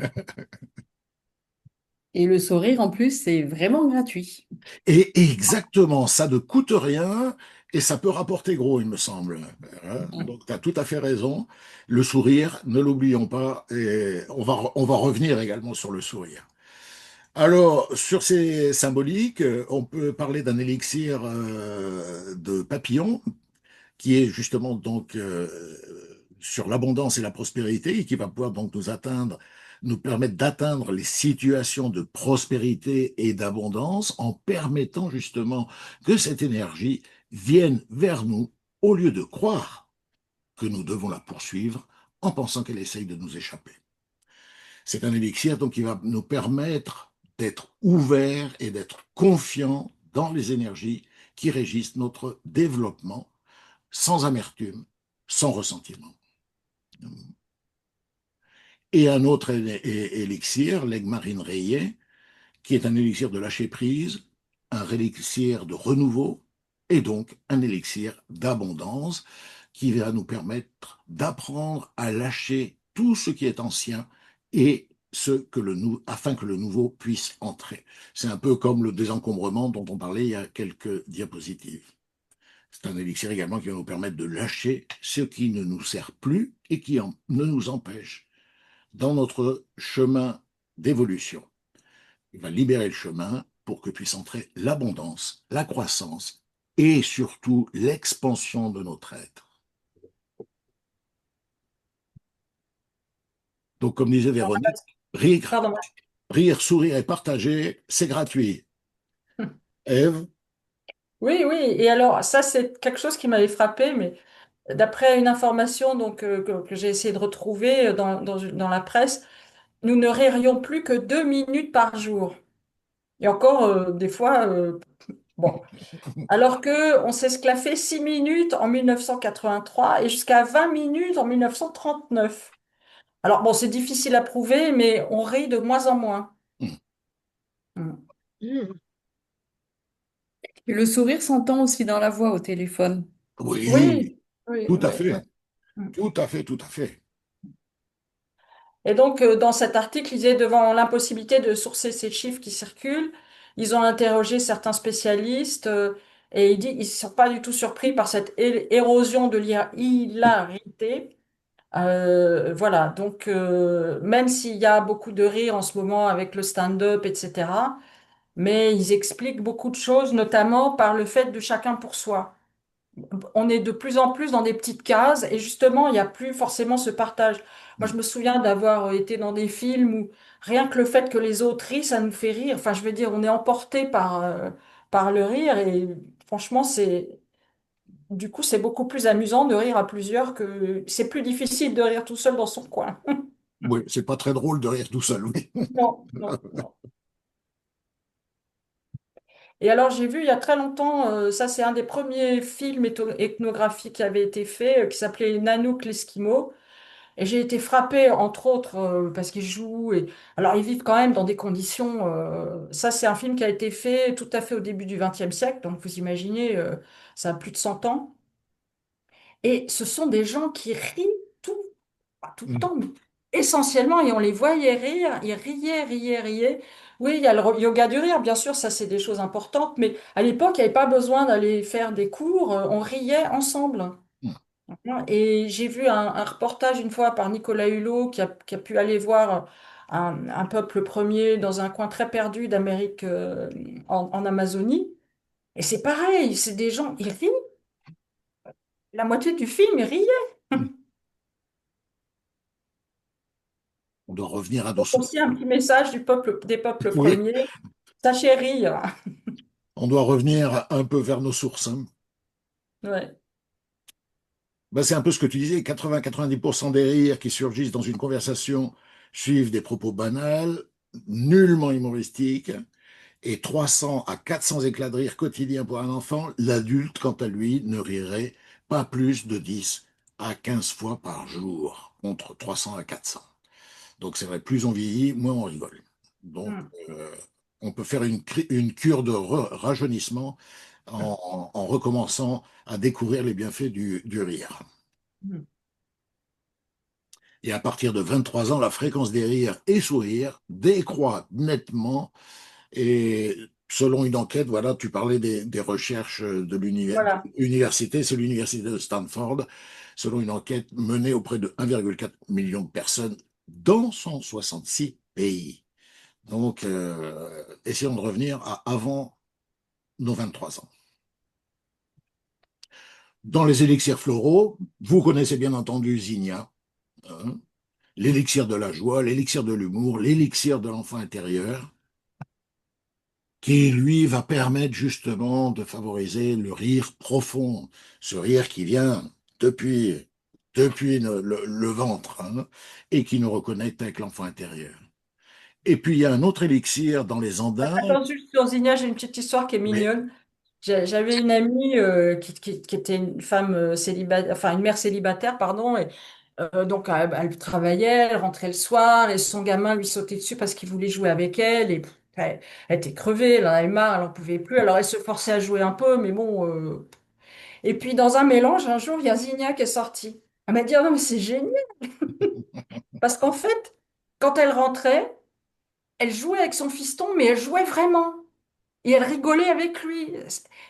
Et le sourire, en plus, c'est vraiment gratuit. Et exactement, ça ne coûte rien et ça peut rapporter gros, il me semble. Hein. Donc, tu as tout à fait raison. Le sourire, ne l'oublions pas, et on va revenir également sur le sourire. Alors, sur ces symboliques, on peut parler d'un élixir de papillon qui est justement donc sur l'abondance et la prospérité et qui va pouvoir donc nous permettre d'atteindre les situations de prospérité et d'abondance en permettant justement que cette énergie vienne vers nous au lieu de croire que nous devons la poursuivre en pensant qu'elle essaye de nous échapper. C'est un élixir donc qui va nous permettre d'être ouverts et d'être confiants dans les énergies qui régissent notre développement sans amertume, sans ressentiment. Et un autre élixir, l'Egmarine rayé, qui est un élixir de lâcher prise, un élixir de renouveau, et donc un élixir d'abondance qui va nous permettre d'apprendre à lâcher tout ce qui est ancien et afin que le nouveau puisse entrer. C'est un peu comme le désencombrement dont on parlait il y a quelques diapositives. C'est un élixir également qui va nous permettre de lâcher ce qui ne nous sert plus et qui ne nous empêche dans notre chemin d'évolution. Il va libérer le chemin pour que puisse entrer l'abondance, la croissance et surtout l'expansion de notre être. Donc, comme disait Véronique, rire, pardon. rire, sourire et partager, c'est gratuit. Ève, Oui, oui. Et alors, ça, c'est quelque chose qui m'avait frappé, mais d'après une information donc, que j'ai essayé de retrouver dans la presse, nous ne ririons plus que 2 minutes par jour. Et encore, des fois, bon. Alors que on s'est esclaffé 6 minutes en 1983 et jusqu'à 20 minutes en 1939. Alors bon, c'est difficile à prouver, mais on rit de moins en moins. Mm. Mm. Et le sourire s'entend aussi dans la voix au téléphone. oui, Oui, oui, tout à oui, oui. fait, Mm. tout à fait, tout à fait. Et donc, dans cet article, ils disaient devant l'impossibilité de sourcer ces chiffres qui circulent, ils ont interrogé certains spécialistes et ils disent ils ne sont pas du tout surpris par cette érosion de l'hilarité. Voilà, donc même s'il y a beaucoup de rire en ce moment avec le stand-up, etc., mais ils expliquent beaucoup de choses, notamment par le fait de chacun pour soi. On est de plus en plus dans des petites cases et justement, il n'y a plus forcément ce partage. Moi, je me souviens d'avoir été dans des films où rien que le fait que les autres rient, ça nous fait rire. Enfin, je veux dire, on est emporté par le rire et franchement, du coup, c'est beaucoup plus amusant de rire à plusieurs que c'est plus difficile de rire tout seul dans son coin. Oui, c'est pas très drôle de rire tout seul, oui. Non, non, non. Et alors, j'ai vu il y a très longtemps, ça c'est un des premiers films ethnographiques qui avait été fait, qui s'appelait Nanook l'Esquimau. Et j'ai été frappée, entre autres, parce qu'ils jouent. Alors, ils vivent quand même dans des conditions. Ça, c'est un film qui a été fait tout à fait au début du XXe siècle. Donc, vous imaginez, ça a plus de 100 ans. Et ce sont des gens qui rient tout, pas tout le temps, mais essentiellement. Et on les voyait rire. Ils riaient, riaient, riaient. Oui, il y a le yoga du rire, bien sûr, ça, c'est des choses importantes. Mais à l'époque, il n'y avait pas besoin d'aller faire des cours. On riait ensemble. Et j'ai vu un reportage une fois par Nicolas Hulot qui a pu aller voir un peuple premier dans un coin très perdu d'Amérique en Amazonie. Et c'est pareil, c'est des gens, ils rient. La moitié du film, ils riaient. On doit revenir à nos Donc sources. aussi un petit message des peuples Oui, premiers. Sachez rire. on doit revenir un peu vers nos sources, hein. Ouais. Ben, c'est un peu ce que tu disais, 80-90% des rires qui surgissent dans une conversation suivent des propos banals, nullement humoristiques, et 300 à 400 éclats de rire quotidiens pour un enfant, l'adulte, quant à lui, ne rirait pas plus de 10 à 15 fois par jour, contre 300 à 400. Donc c'est vrai, plus on vieillit, moins on rigole. Donc Mm. on peut faire une cure de rajeunissement en recommençant à découvrir les bienfaits du rire. Mm. Et à partir de 23 ans, la fréquence des rires et sourires décroît nettement. Et selon une enquête, voilà, tu parlais des recherches de Voilà. l'université, c'est l'université de Stanford, selon une enquête menée auprès de 1,4 million de personnes dans 166 pays. Donc, essayons de revenir à avant nos 23 ans. Dans les élixirs floraux, vous connaissez bien entendu Zinnia, hein, l'élixir de la joie, l'élixir de l'humour, l'élixir de l'enfant intérieur, qui, lui, va permettre justement de favoriser le rire profond, ce rire qui vient depuis le ventre, hein, et qui nous reconnecte avec l'enfant intérieur. Et puis, il y a un autre élixir dans les Andins. Attends, juste sur Zina, j'ai une petite histoire qui est Oui, mignonne. J'avais une amie qui était une femme célibataire, enfin une mère célibataire, pardon, et donc elle travaillait, elle rentrait le soir et son gamin lui sautait dessus parce qu'il voulait jouer avec elle et elle était crevée, elle en avait marre, elle en pouvait plus. Alors elle se forçait à jouer un peu, mais bon. Et puis dans un mélange, un jour, il y a Zina qui est sortie. Elle m'a dit, ah non, mais c'est génial parce qu'en fait, quand elle rentrait, elle jouait avec son fiston, mais elle jouait vraiment. Et elle rigolait avec lui.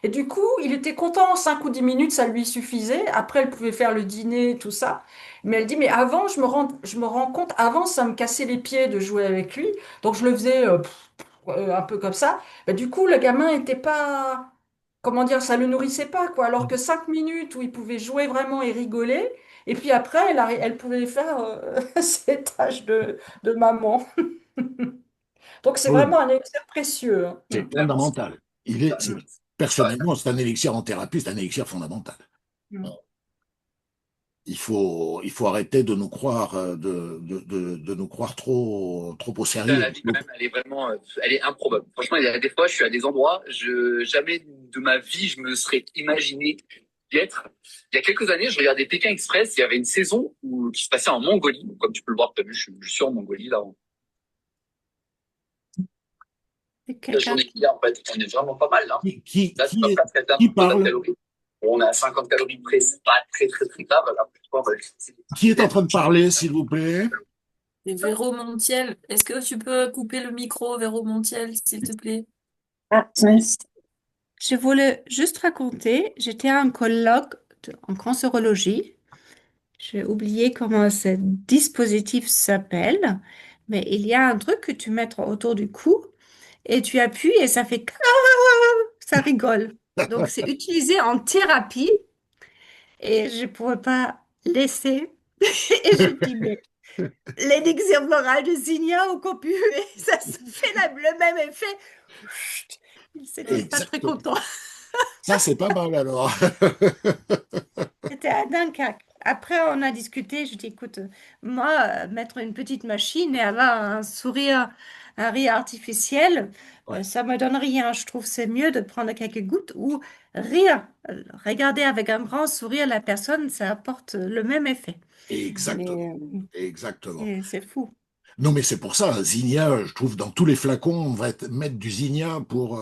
Et du coup, il était content, 5 ou 10 minutes, ça lui suffisait. Après, elle pouvait faire le dîner, tout ça. Mais elle dit, mais avant, je me rends compte, avant, ça me cassait les pieds de jouer avec lui. Donc, je le faisais un peu comme ça. Bah, du coup, le gamin était pas, comment dire, ça le nourrissait pas, quoi. Alors que 5 minutes où il pouvait jouer vraiment et rigoler. Et puis après, elle pouvait faire ses tâches de maman. Donc, c'est oui, vraiment un exercice précieux, hein. c'est fondamental. Personnellement, c'est un élixir en thérapie, c'est un élixir fondamental. Mm. Il faut arrêter de nous croire, de nous croire trop au sérieux. La vie, quand même, elle est vraiment, elle est improbable. Franchement, il y a des fois, je suis à des endroits, jamais de ma vie, je me serais imaginé y être. Il y a quelques années, je regardais Pékin Express, il y avait une saison qui se passait en Mongolie. Comme tu peux le voir, tu as vu, je suis en Mongolie, là. C'est La quelqu'un journée d'hier, en fait, on est vraiment pas mal, là. Qui, qui, Là, tu vas qui, presque atteindre qui ton quota de parle? calories. Bon, on est à 50 calories près, c'est pas très, très, très grave. Là, Qui est en train de parler, s'il vous plaît? C'est Véro Montiel. Est-ce que tu peux couper le micro, Véro Montiel, s'il te plaît? Ah, mince. Je voulais juste raconter, j'étais à un colloque en cancérologie. J'ai oublié comment ce dispositif s'appelle, mais il y a un truc que tu mets autour du cou et tu appuies et ça fait ça rigole. Donc c'est utilisé en thérapie et je ne pourrais pas laisser. Et je dis, mais l'élixir floral de Zinnia au copieux, ça se fait le même effet. Chut, c'était pas très Exactement. content. Ça, c'est pas mal alors. C'était à Dunkerque. Après, on a discuté. Je dis, écoute, moi, mettre une petite machine et avoir un sourire, un rire artificiel, Ouais, ça me donne rien. Je trouve que c'est mieux de prendre quelques gouttes ou rire. Regarder avec un grand sourire la personne, ça apporte le même effet. exactement. Mais Exactement. c'est fou. Non, mais c'est pour ça, Zinnia, je trouve, dans tous les flacons, on va mettre du Zinnia pour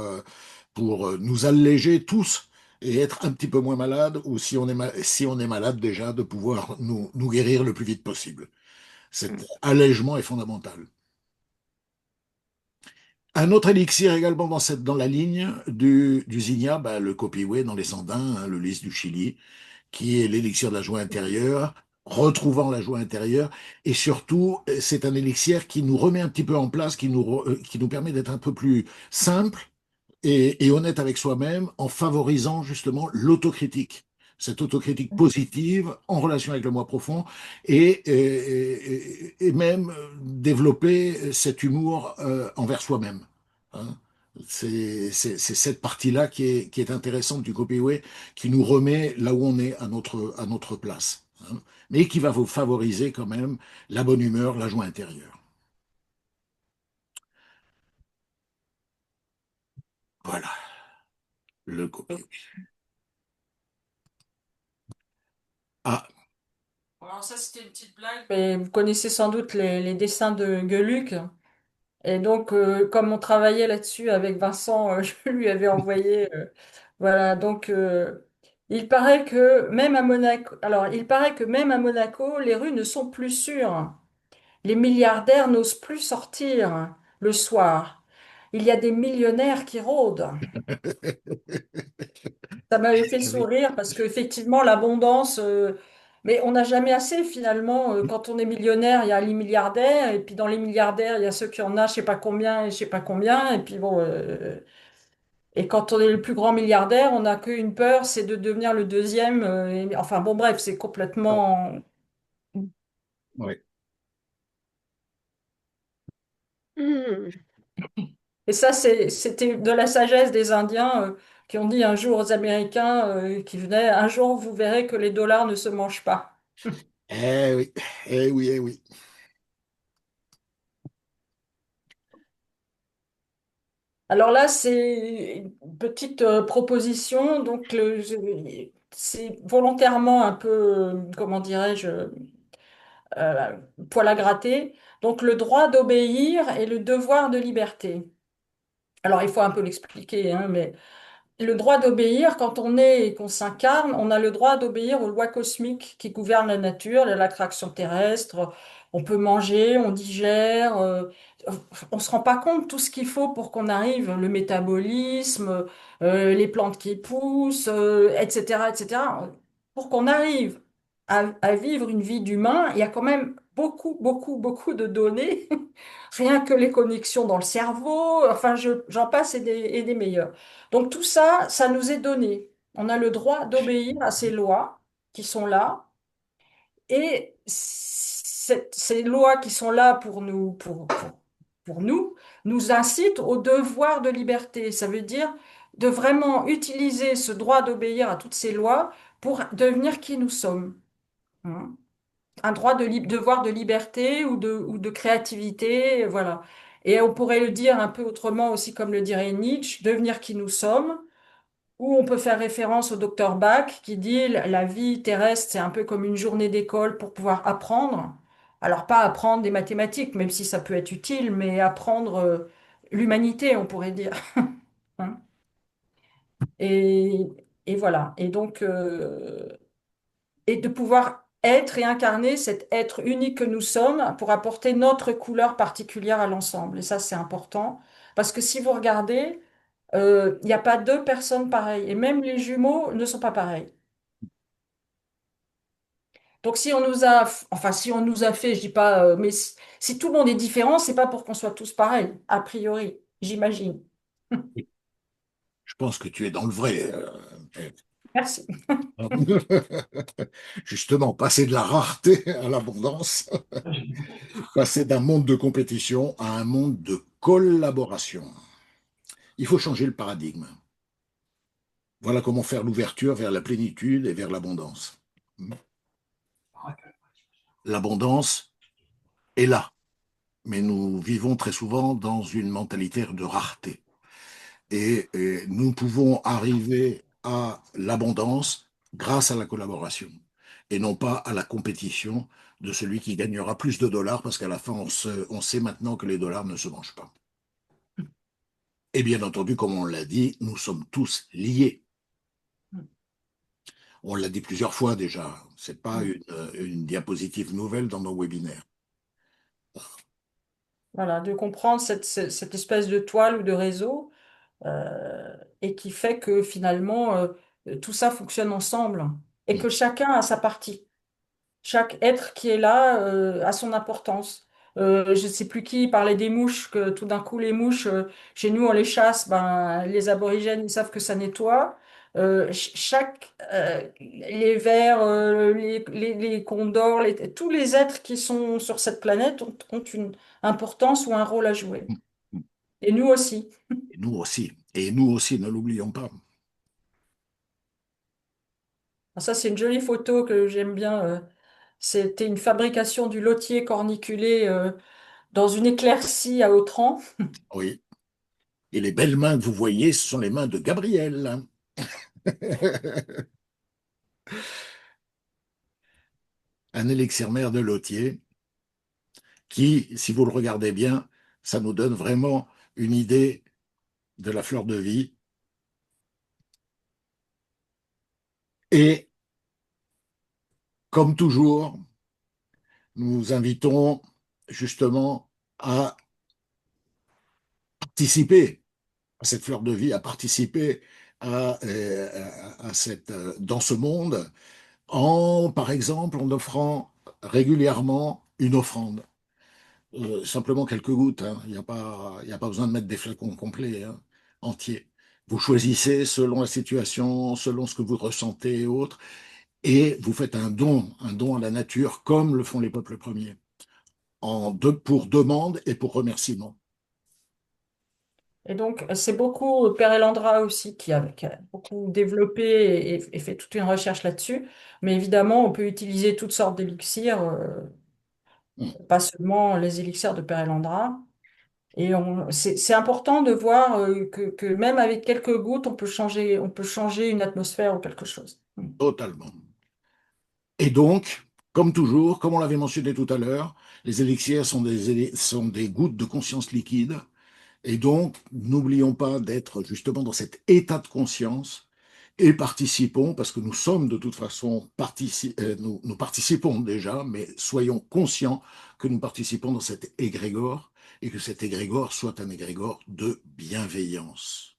nous alléger tous et être un petit peu moins malade, ou si on est malade déjà, de pouvoir nous guérir le plus vite possible. Cet allègement est fondamental. Un autre élixir également dans la ligne du Zinnia, bah, le Copihué dans les Andins, hein, le lys du Chili, qui est l'élixir de la joie intérieure, retrouvant la joie intérieure, et surtout, c'est un élixir qui nous remet un petit peu en place, qui nous permet d'être un peu plus simple et honnête avec soi-même en favorisant justement l'autocritique. Cette autocritique positive en relation avec le moi profond et même développer cet humour envers soi-même. Hein. C'est cette partie-là qui est intéressante du copyway, qui nous remet là où on est à notre place, hein, mais qui va vous favoriser quand même la bonne humeur, la joie intérieure. Voilà, le copyway. Ah, Alors ça, c'était une petite blague. Mais vous connaissez sans doute les dessins de Gueluc. Et donc, comme on travaillait là-dessus avec Vincent, je lui avais envoyé. Voilà, donc il paraît que même à Monaco, alors il paraît que même à Monaco, les rues ne sont plus sûres. Les milliardaires n'osent plus sortir le soir. Il y a des millionnaires qui rôdent. Ça m'avait fait oui. sourire parce qu'effectivement, l'abondance, mais on n'a jamais assez finalement. Quand on est millionnaire, il y a les milliardaires, et puis dans les milliardaires, il y a ceux qui en ont je sais pas combien et je sais pas combien. Et puis bon, et quand on est le plus grand milliardaire, on n'a qu'une peur, c'est de devenir le deuxième. Enfin bon, bref, c'est Ah, complètement. ouais. Hmm. Et ça, c'était de la sagesse des Indiens qui ont dit un jour aux Américains qui venaient, un jour vous verrez que les dollars ne se mangent pas. Eh oui, eh oui, eh oui. Alors là, c'est une petite proposition. Donc, c'est volontairement un peu, comment dirais-je, euh, poil à gratter. Donc, le droit d'obéir et le devoir de liberté. Alors, il faut un peu l'expliquer, hein, mais le droit d'obéir, quand on est et qu'on s'incarne, on a le droit d'obéir aux lois cosmiques qui gouvernent la nature, l'attraction terrestre. On peut manger, on digère, on se rend pas compte tout ce qu'il faut pour qu'on arrive, le métabolisme, les plantes qui poussent, etc., etc. Pour qu'on arrive à vivre une vie d'humain, il y a quand même beaucoup, beaucoup, beaucoup de données. Rien que les connexions dans le cerveau, enfin, j'en passe et des meilleurs. Donc tout ça, ça nous est donné. On a le droit d'obéir à ces lois qui sont là. Et ces lois qui sont là pour nous, nous incitent au devoir de liberté. Ça veut dire de vraiment utiliser ce droit d'obéir à toutes ces lois pour devenir qui nous sommes. Hein. Un droit devoir de liberté ou de créativité, voilà. Et on pourrait le dire un peu autrement aussi, comme le dirait Nietzsche, devenir qui nous sommes. Ou on peut faire référence au docteur Bach qui dit la vie terrestre, c'est un peu comme une journée d'école pour pouvoir apprendre. Alors pas apprendre des mathématiques, même si ça peut être utile, mais apprendre l'humanité, on pourrait dire. Hein. Et, et voilà. Et donc, et de pouvoir être et incarner cet être unique que nous sommes pour apporter notre couleur particulière à l'ensemble. Et ça, c'est important. Parce que si vous regardez, il n'y a pas deux personnes pareilles. Et même les jumeaux ne sont pas pareils. Donc si on nous a, enfin si on nous a fait, je dis pas, mais si tout le monde est différent, c'est pas pour qu'on soit tous pareils, a priori, j'imagine. Je pense que tu es dans le vrai. Merci. Justement, passer de la rareté à l'abondance, passer d'un monde de compétition à un monde de collaboration. Il faut changer le paradigme. Voilà comment faire l'ouverture vers la plénitude et vers l'abondance. L'abondance est là, mais nous vivons très souvent dans une mentalité de rareté. Et nous pouvons arriver à l'abondance grâce à la collaboration et non pas à la compétition de celui qui gagnera plus de dollars parce qu'à la fin, on sait maintenant que les dollars ne se mangent pas. Et bien entendu, comme on l'a dit, nous sommes tous liés. On l'a dit plusieurs fois déjà. C'est pas une diapositive nouvelle dans nos webinaires. Voilà, de comprendre cette espèce de toile ou de réseau et qui fait que finalement tout ça fonctionne ensemble. et que chacun a sa partie. Chaque être qui est là a son importance. Je ne sais plus qui parlait des mouches, que tout d'un coup les mouches, chez nous on les chasse, ben, les aborigènes ils savent que ça nettoie. Les vers, les condors, tous les êtres qui sont sur cette planète ont une importance ou un rôle à jouer. Et nous aussi. Et nous aussi. Et nous aussi, ne l'oublions pas. Alors ça c'est une jolie photo que j'aime bien. C'était une fabrication du lotier corniculé dans une éclaircie à Autran. Oui. Et les belles mains que vous voyez, ce sont les mains de Gabriel. Un élixir mère de lotier qui, si vous le regardez bien, ça nous donne vraiment une idée de la fleur de vie. Et comme toujours, nous invitons justement à participer à cette fleur de vie, à participer dans ce monde, par exemple, en offrant régulièrement une offrande. Simplement quelques gouttes, hein. Il y a pas besoin de mettre des flacons complets, hein, entiers. Vous choisissez selon la situation, selon ce que vous ressentez et autres, et vous faites un don à la nature, comme le font les peuples premiers, pour demande et pour remerciement. Et donc, c'est beaucoup Père Elandra aussi qui a beaucoup développé et fait toute une recherche là-dessus. Mais évidemment, on peut utiliser toutes sortes d'élixirs, pas seulement les élixirs de Père Elandra. Et c'est important de voir que même avec quelques gouttes, on peut changer une atmosphère ou quelque chose. Totalement. Et donc, comme toujours, comme on l'avait mentionné tout à l'heure, les élixirs sont des gouttes de conscience liquide. Et donc, n'oublions pas d'être justement dans cet état de conscience et participons, parce que nous sommes de toute façon, nous participons déjà, mais soyons conscients que nous participons dans cet égrégore et que cet égrégore soit un égrégore de bienveillance.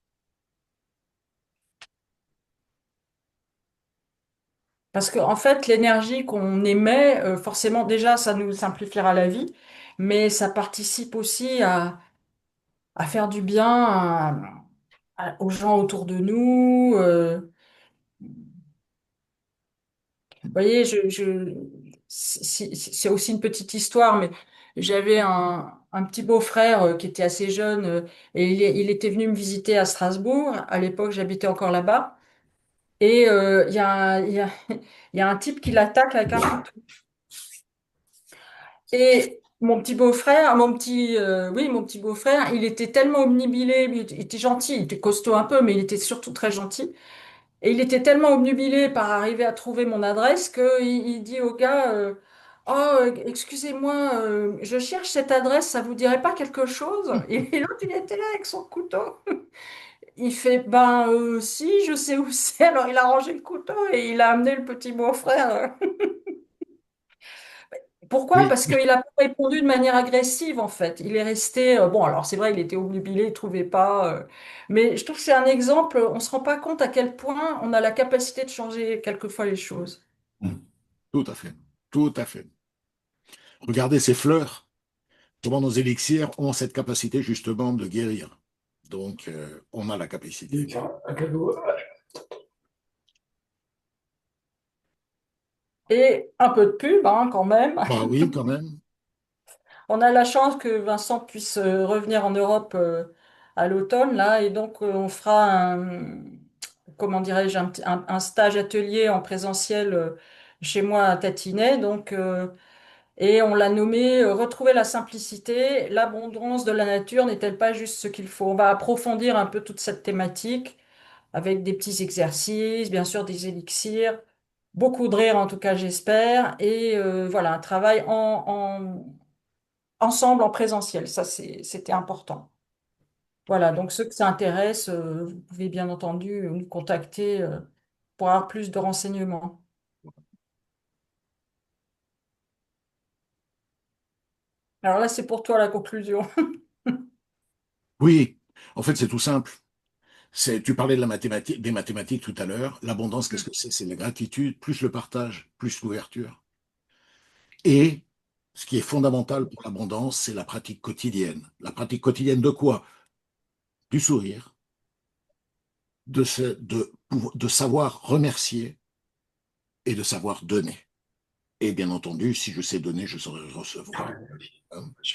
Parce qu'en fait, l'énergie qu'on émet, forcément, déjà, ça nous simplifiera la vie, mais ça participe aussi à faire du bien aux gens autour de nous. Vous voyez, c'est aussi une petite histoire, mais j'avais un petit beau-frère qui était assez jeune et il était venu me visiter à Strasbourg. À l'époque, j'habitais encore là-bas. Et il y a un type qui l'attaque avec un couteau. Et mon petit beau-frère, il était tellement obnubilé, il était gentil, il était costaud un peu, mais il était surtout très gentil. Et il était tellement obnubilé par arriver à trouver mon adresse qu'il dit au gars, oh, excusez-moi, je cherche cette adresse, ça vous dirait pas quelque chose? Et l'autre, il était là avec son couteau. Il fait, ben, si, je sais où c'est. Alors, il a rangé le couteau et il a amené le petit beau-frère. Pourquoi? Oui, Parce qu'il n'a pas répondu de manière agressive, en fait. Il est resté, bon, alors c'est vrai, il était obnubilé, il ne trouvait pas. Mais je trouve que c'est un exemple, on ne se rend pas compte à quel point on a la capacité de changer quelquefois les choses. tout à fait, tout à fait. Regardez ces fleurs, comment nos élixirs ont cette capacité justement de guérir. Donc, on a la capacité. Un cadeau. Et un peu de pub, hein, quand même. Bah oui, quand même. On a la chance que Vincent puisse revenir en Europe à l'automne, là, et donc on fera comment dirais-je, un stage atelier en présentiel chez moi à Tatinay, donc, et on l'a nommé Retrouver la simplicité, l'abondance de la nature n'est-elle pas juste ce qu'il faut? On va approfondir un peu toute cette thématique avec des petits exercices, bien sûr des élixirs, beaucoup de rire en tout cas j'espère, et voilà, un travail ensemble en présentiel, ça c'était important. Voilà, donc ceux que ça intéresse, vous pouvez bien entendu nous contacter pour avoir plus de renseignements. Alors là, c'est pour toi la conclusion. Oui, en fait, c'est tout simple. Tu parlais de des mathématiques tout à l'heure. L'abondance, qu'est-ce que c'est? C'est la gratitude, plus le partage, plus l'ouverture. Et ce qui est fondamental pour l'abondance, c'est la pratique quotidienne. La pratique quotidienne de quoi? Du sourire, de savoir remercier et de savoir donner. Et bien entendu, si je sais donner, je saurai recevoir. Hein.